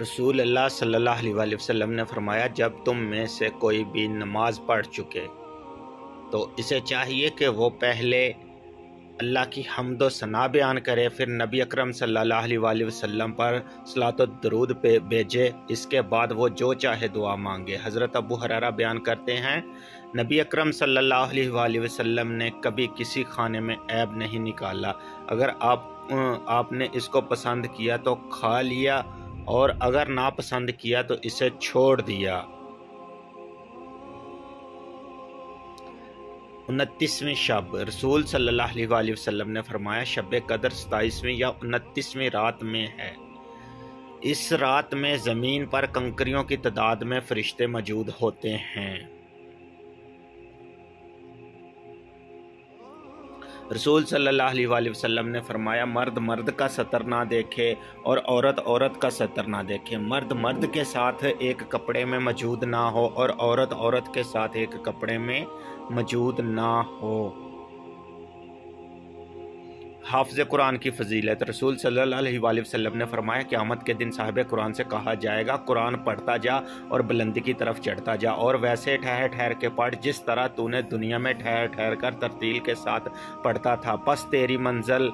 رسول اللہ صلی اللہ علیہ وسلم نے فرمایا، جب تم میں سے کوئی بھی نماز پڑھ چکے تو اسے چاہیے کہ وہ پہلے اللہ کی حمد و ثنا بیان کرے، پھر نبی اکرم صلی اللہ علیہ وسلم پر صلاۃ و درود پہ بھیجے، اس کے بعد وہ جو چاہے دعا مانگے۔ حضرت ابو ہریرہ بیان کرتے ہیں، نبی اکرم صلی اللہ علیہ وسلم نے کبھی کسی کھانے میں عیب نہیں نکالا، اگر آپ نے اس کو پسند کیا تو کھا لیا اور اگر ناپسند کیا تو اسے چھوڑ دیا۔ 29ویں شب، رسول صلی اللہ علیہ وسلم نے فرمایا، شب قدر 27ویں یا 29ویں رات میں ہے۔ اس رات میں زمین پر کنکریوں کی تعداد میں فرشتے موجود ہوتے ہیں۔ رسول صلی اللہ علیہ وسلم نے فرمایا، مرد مرد کا ستر نہ دیکھے اور عورت عورت کا ستر نہ دیکھے، مرد مرد کے ساتھ ایک کپڑے میں موجود نہ ہو اور عورت عورت کے ساتھ ایک کپڑے میں موجود نہ ہو۔ حافظ قرآن کی فضیلت، رسول صلی اللہ علیہ وسلم نے فرمایا، قیامت کے دن صاحب قرآن سے کہا جائے گا، قرآن پڑھتا جا اور بلندی کی طرف چڑھتا جا، اور ویسے ٹھہر ٹھہر کے پڑھ جس طرح تو نے دنیا میں ٹھہر ٹھہر کر ترتیل کے ساتھ پڑھتا تھا، پس تیری منزل